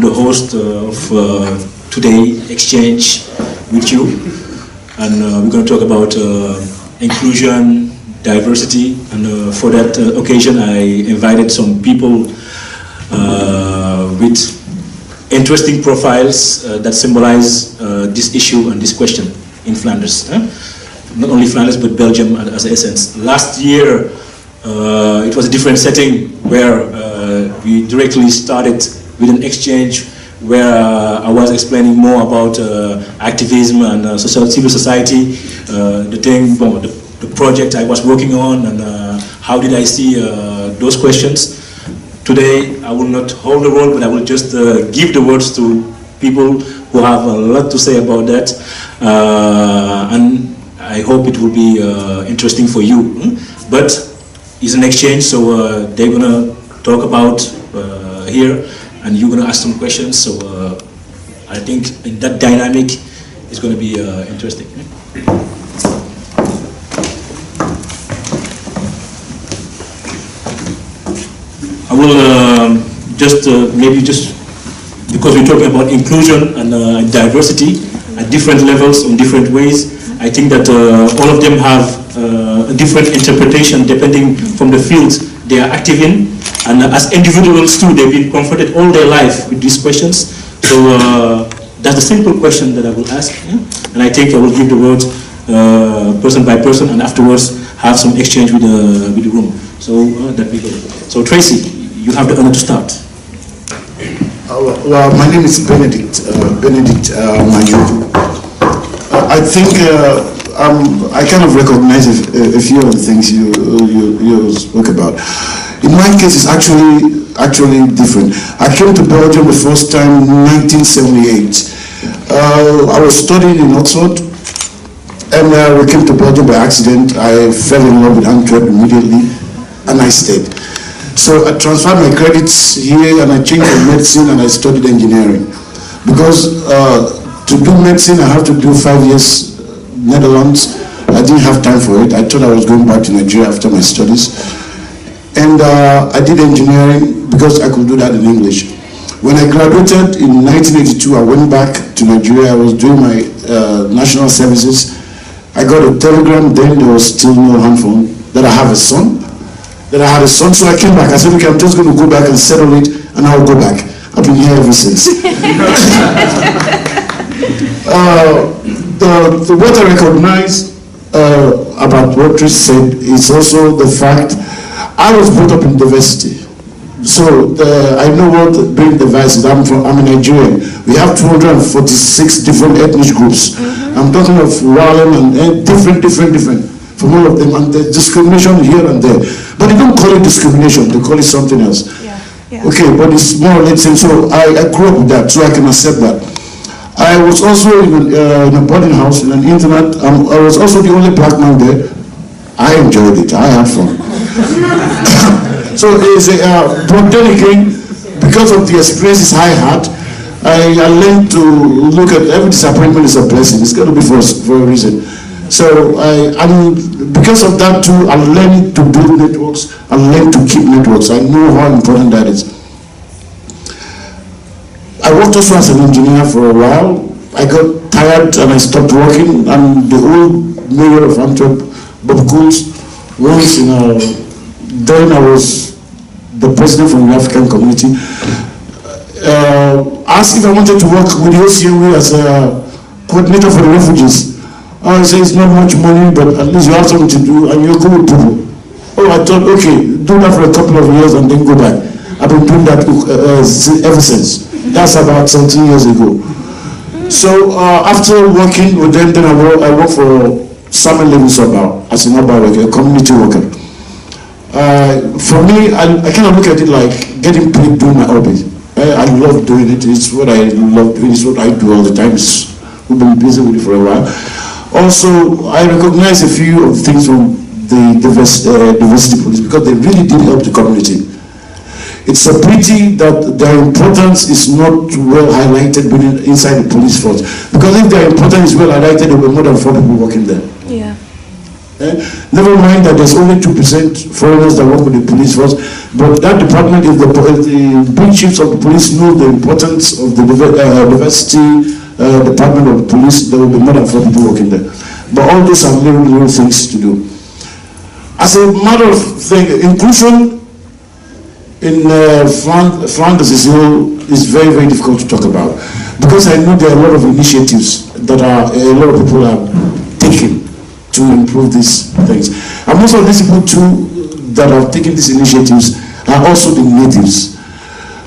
I'm the host of today exchange with you, and we're going to talk about inclusion, diversity, and for that occasion I invited some people with interesting profiles that symbolize this issue and this question in Flanders. Not only Flanders, but Belgium as an essence. Last year, it was a different setting where we directly started with an exchange where I was explaining more about activism and civil society, the project I was working on, and how did I see those questions. Today, I will not hold the role, but I will just give the words to people who have a lot to say about that. And I hope it will be interesting for you. But it's an exchange, so they're going to talk about here, and you're going to ask some questions. So I think in that dynamic, it's going to be interesting. I will maybe just because we're talking about inclusion and diversity at different levels in different ways, I think that all of them have a different interpretation depending from the fields they are active in, and as individuals too, they've been confronted all their life with these questions. So that's a simple question that I will ask, and I think I will give the word person by person, and afterwards have some exchange with the room. So that we go. So Tracy, you have the honor to start. Well, my name is Benedict Mayuku. I think I kind of recognize a few of the things you spoke about. In my case, it's actually different. I came to Belgium the first time in 1978. I was studying in Oxford, and we came to Belgium by accident. I fell in love with Antwerp immediately, and I stayed. So I transferred my credits here, and I changed to medicine, and I studied engineering. Because to do medicine, I have to do 5 years Netherlands. I didn't have time for it. I thought I was going back to Nigeria after my studies. And I did engineering because I could do that in English. When I graduated in 1982, I went back to Nigeria. I was doing my national services. I got a telegram, then there was still no handphone, that I have a son. That I had a son, so I came back. I said, okay, I'm just going to go back and settle it, and I'll go back. I've been here ever since. What I recognize about what Trish said is also the fact I was brought up in diversity. So I know what being diverse is. I'm a Nigerian. We have 246 different ethnic groups. I'm talking of Wallen and different from all of them, and there's discrimination here and there. But they don't call it discrimination, they call it something else. Yeah. Okay, but it's more or less the same. So I grew up with that, so I can accept that. I was also in a boarding house, in an internat. I was also the only black man there. I enjoyed it, I had fun. So it's but then again, because of the experiences I had, I learned to look at every disappointment is a blessing. It's got to be for a reason. So because of that too, I learned to build networks, I learned to keep networks. I know how important that is. I worked also as an engineer for a while. I got tired and I stopped working, and the old mayor of Antwerp, Bob Koens, once then I was the president from the African community, asked if I wanted to work with the OCMW as a coordinator for the refugees. I say it's not much money, but at least you have something to do and you're good with people. Oh, I thought, okay, do that for a couple of years and then go back. I've been doing that ever since. That's about 17 years ago. So after working with them, then I worked for Samuel Levin Sobau as an worker, a community worker. For me, I kind of look at it like getting paid doing my hobby. I love doing it. It's what I love doing. It's what I do all the time. We've been busy with it for a while. Also, I recognize a few of things from the diversity police because they really did help the community. It's a pity that their importance is not well highlighted inside the police force. Because if their importance is well highlighted, there will be more than 4 people working there. Yeah. Never mind that there's only 2% foreigners that work with the police force, but that department, if the big chiefs of the police know the importance of the diversity department of the police, there will be more than 4 people working there. But all these are little things to do. As a matter of thing, inclusion in Flanders is very, very difficult to talk about, because I know there are a lot of initiatives that a lot of people are taking to improve these things. And most of these people too that have taken these initiatives are also the natives.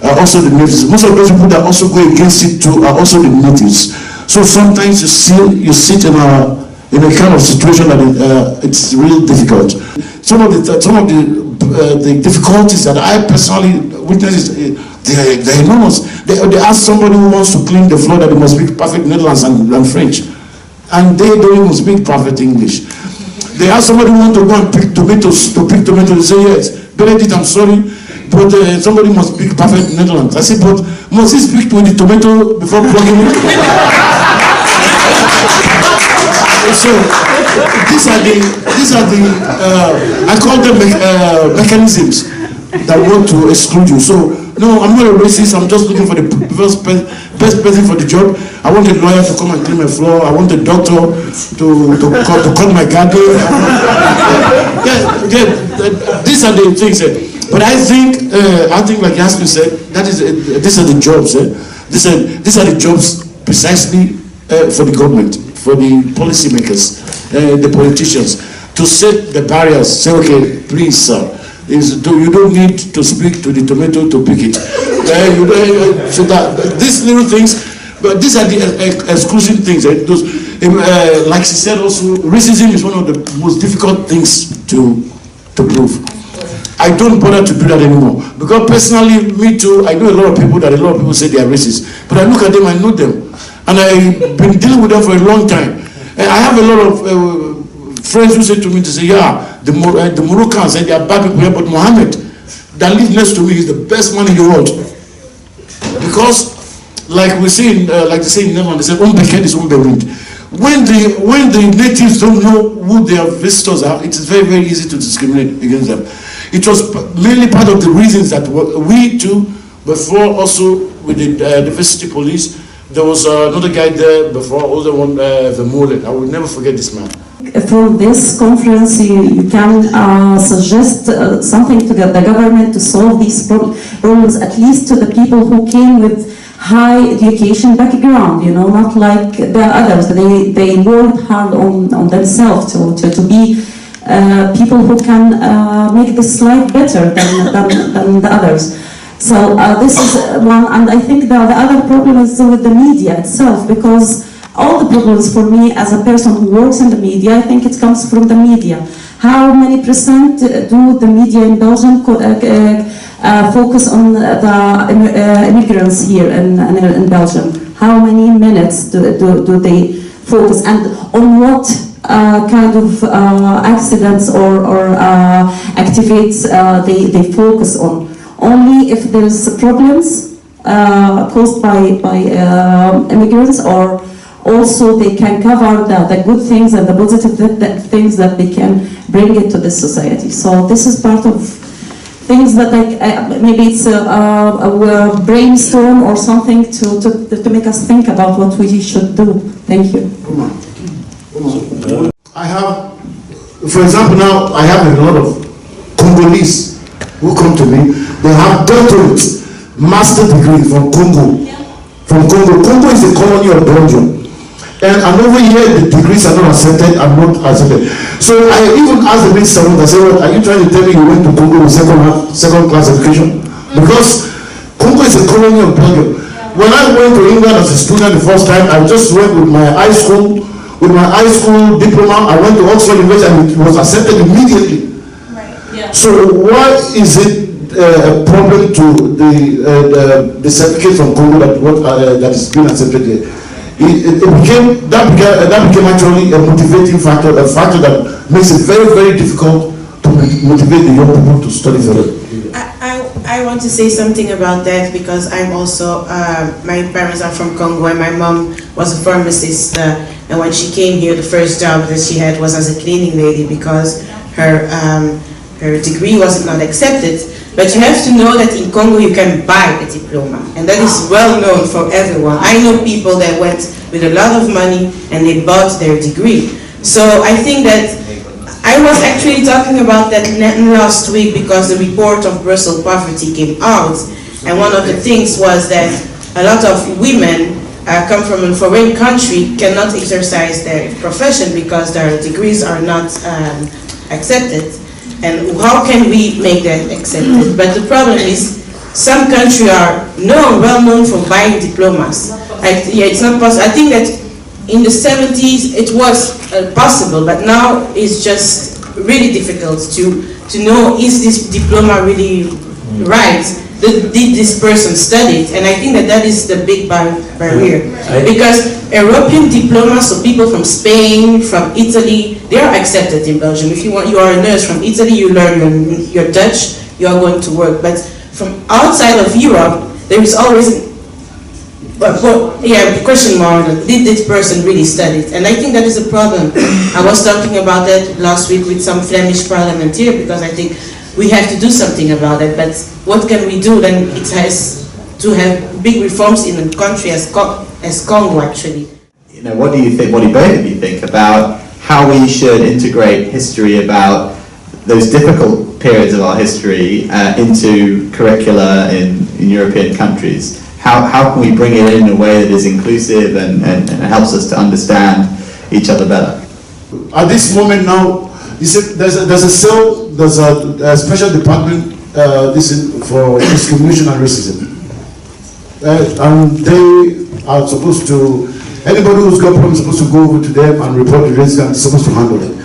Most of those people that also go against it too are also the natives. So sometimes you sit in a kind of situation that it's really difficult. Some of the difficulties that I personally witnessed, they're enormous. They ask somebody who wants to clean the floor that they must speak perfect Netherlands and French. And they don't even speak perfect English. They ask somebody who wants to go and pick tomatoes, they say, yes, Benedict, I'm sorry, but somebody must speak perfect Netherlands. I say, but must he speak to the tomato before plugging it? So these are the I call them mechanisms that want to exclude you. So no, I'm not a racist. I'm just looking for the best person for the job. I want a lawyer to come and clean my floor. I want a doctor to cut my garden. These are the things. But I think like Yasmin said, these are the jobs. These are the jobs precisely for the government, for the policymakers, the politicians, to set the barriers. Say, okay, please, sir. You don't need to speak to the tomato to pick it. So that these little things, but these are the exclusive things. Like she said also, racism is one of the most difficult things to prove. I don't bother to do that anymore, because personally, me too, I know a lot of people say they are racist, but I look at them, I know them, and I've been dealing with them for a long time. And I have a lot of friends who say to me, they say, yeah, the Moroccans say they are bad people here, but Mohammed, that lives next to me, is the best man in the world. Because, like we say, like they say in Netherlands, they say, "Onbekend is onbewind." When the natives don't know who their visitors are, it is very, very easy to discriminate against them. It was mainly part of the reasons that we too, before also with the diversity police, there was another guy there before, older one, Vermeulen. I will never forget this man. For this conference, you can suggest something to the government to solve these problems, at least to the people who came with high education background, not like the others. They worked hard on themselves to be people who can make this life better than the others. So this is one, and I think the other problem is with the media itself, because all the problems for me as a person who works in the media, I think it comes from the media. How many % do the media in Belgium focus on the immigrants here in Belgium? How many minutes do they focus, and on what kind of accidents or activities they focus on? Only if there's problems caused by immigrants, or also they can cover the good things and the positive things that they can bring into this society. So this is part of things that maybe it's a brainstorm or something to make us think about what we should do. Thank you. I have, for example, now I have a lot of Congolese who come to me. They have doctorates, master degree from Congo. From Congo. Congo is a colony of Belgium. And over here, the degrees are not accepted, are not accepted. So I even asked the minister, I said, "What are you trying to tell me you went to Congo with second class education?" Because Congo is a colony of Belgium. When I went to England as a student the first time, I just went with my high school diploma. I went to Oxford University and it was accepted immediately. Right. Yeah. So why is it a problem to the certificate from Congo that is being accepted here? That became actually a motivating factor, a factor that makes it very, very difficult to motivate the young people to study further. I want to say something about that, because I'm also, my parents are from Congo and my mom was a pharmacist, and And when she came here, the first job that she had was as a cleaning lady because her degree was not accepted. But you have to know that in Congo you can buy a diploma, and that is well known for everyone. I know people that went with a lot of money and they bought their degree. So I think that I was actually talking about that last week because the report of Brussels poverty came out, and one of the things was that a lot of women come from a foreign country cannot exercise their profession because their degrees are not accepted. And how can we make that accepted? But the problem is, some countries are well known for buying diplomas. Yeah, it's not possible. I think that in the 70s it was possible, but now it's just really difficult to know, is this diploma really right? Did this person study it? And I think that is the big barrier. Because European diplomas, so people from Spain, from Italy, they are accepted in Belgium. If you are a nurse from Italy, you learn your Dutch, you are going to work. But from outside of Europe, there is always the question mark, did this person really study it? And I think that is a problem. I was talking about that last week with some Flemish parliamentarians because I think we have to do something about it, but what can we do? Then it has to have big reforms in a country as Congo, actually. You know, what do you think, what do both of you think about how we should integrate history about those difficult periods of our history into curricula in European countries? How can we bring it in a way that is inclusive and helps us to understand each other better? At this moment now, you see, there's a special department for discrimination and racism, and they are supposed to, anybody who's got problems is supposed to go over to them and report the racism and supposed to handle it.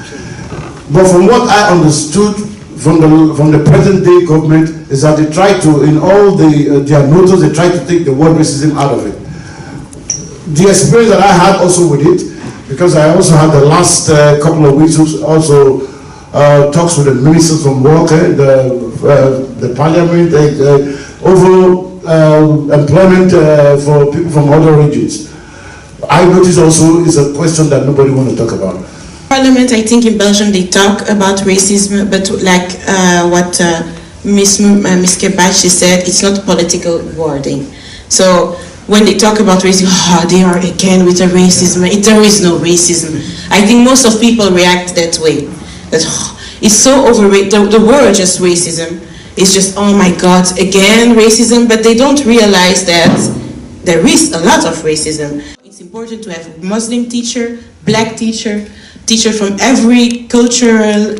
But from what I understood from the present day government is that they try to, in all their notice, they try to take the word racism out of it. The experience that I had also with it, because I also had the last couple of weeks also talks with the ministers from work, the parliament, over employment for people from other regions. I noticed also is a question that nobody want to talk about. Parliament, I think in Belgium they talk about racism, but like what Ms. Kebachi said, it's not political wording. So when they talk about racism, they are again with the racism. There is no racism. I think most of people react that way. That it's so overrated. The word just racism is just, oh my God, again racism. But they don't realize that there is a lot of racism. It's important to have a Muslim teacher, black teacher from every cultural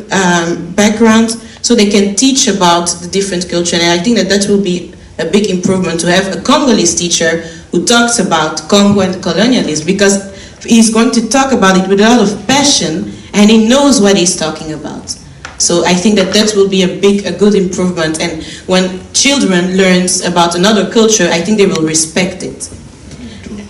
background, so they can teach about the different culture. And I think that will be a big improvement to have a Congolese teacher who talks about Congo and colonialism, because he's going to talk about it with a lot of passion and he knows what he's talking about. So I think that will be a good improvement, and when children learn about another culture, I think they will respect it.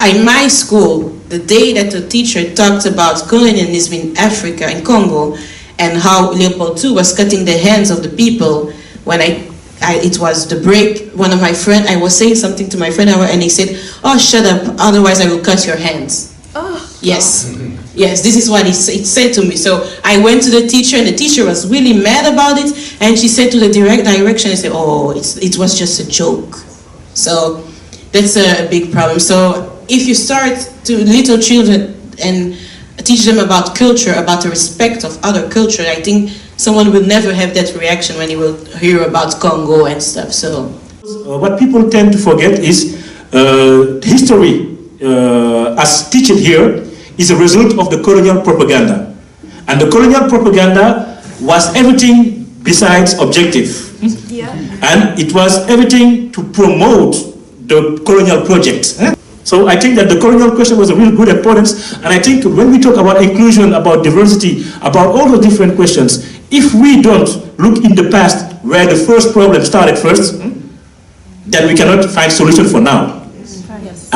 In my school, the day that the teacher talked about colonialism in Africa, in Congo, and how Leopold II was cutting the hands of the people, when it was the break, one of my friends, I was saying something to my friend, and he said, "Oh, shut up, otherwise I will cut your hands." Oh. Yes. Yes, this is what he said to me. So I went to the teacher, and the teacher was really mad about it, and she said to the direction, I said, "Oh, it was just a joke." So that's a big problem. So if you start to little children and teach them about culture, about the respect of other culture, I think someone will never have that reaction when he will hear about Congo and stuff. So what people tend to forget is history, as teaching here, is a result of the colonial propaganda. And the colonial propaganda was everything besides objective. Yeah. And it was everything to promote the colonial project. So I think that the colonial question was a real good importance, and I think when we talk about inclusion, about diversity, about all the different questions, if we don't look in the past where the first problem started first, then we cannot find solution for now. Yes.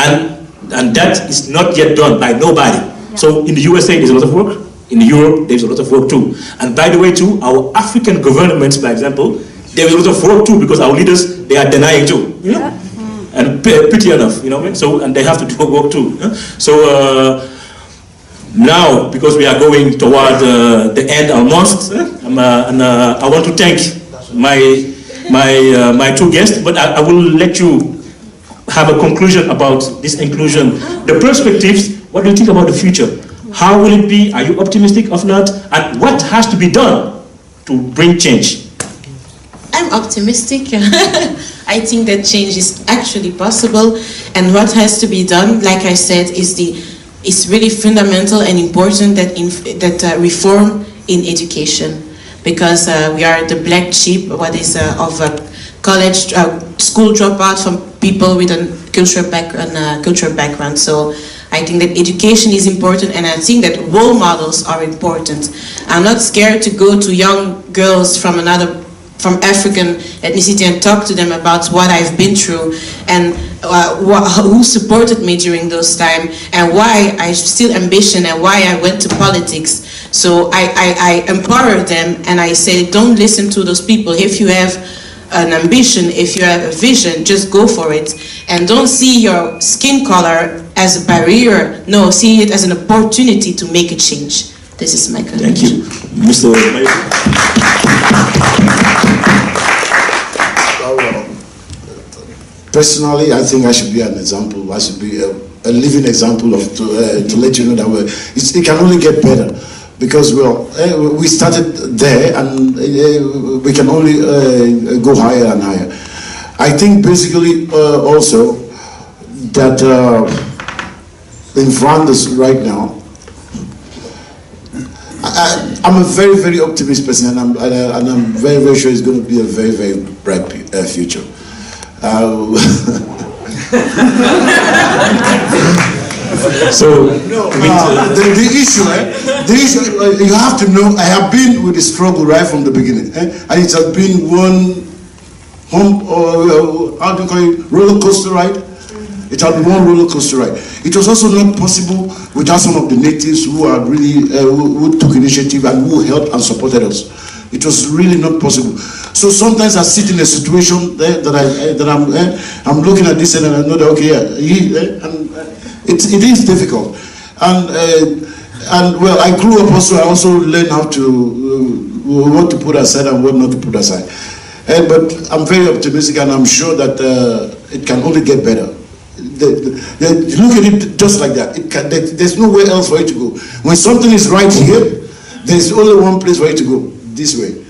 And that is not yet done by nobody. Yeah. So in the USA there's a lot of work, in Europe there's a lot of work too. And by the way too, our African governments, for example, there's a lot of work too, because our leaders, they are denying too. You know? And pity enough, you know what I mean? So, and they have to do work too. So Now, because we are going toward the end almost, and I want to thank my two guests, but I will let you have a conclusion about this inclusion. The perspectives, what do you think about the future? How will it be? Are you optimistic or not? And what has to be done to bring change? I'm optimistic. I think that change is actually possible, and what has to be done, like I said, is really fundamental and important that reform in education, because we are the black sheep of college school dropout from people with a cultural background. So I think that education is important, and I think that role models are important. I'm not scared to go to young girls from African ethnicity and talk to them about what I've been through and who supported me during those times and why I still ambition and why I went to politics. So I empower them and I say, don't listen to those people. If you have an ambition, if you have a vision, just go for it. And don't see your skin color as a barrier. No, see it as an opportunity to make a change. This is my conclusion. Thank you. Mr. Personally, I think I should be an example. I should be a living example of to let you know that it can only get better, because we started there and we can only go higher and higher. I think basically also that in Flanders right now, I'm a very, very optimistic person, and I'm very, very sure it's going to be a very, very bright future. So the issue, you have to know, I have been with the struggle right from the beginning, and it has been one how do you call it, roller coaster ride. It has been one roller coaster ride. It was also not possible without some of the natives who are really who took initiative and who helped and supported us. It was really not possible. So sometimes I sit in a situation that I'm looking at this and I know that it is difficult, and well, I grew up also. I also learned how to what to put aside and what not to put aside. But I'm very optimistic, and I'm sure that it can only get better. Look at it just like that. There's nowhere else for it to go. When something is right here, there's only one place for it to go. This way.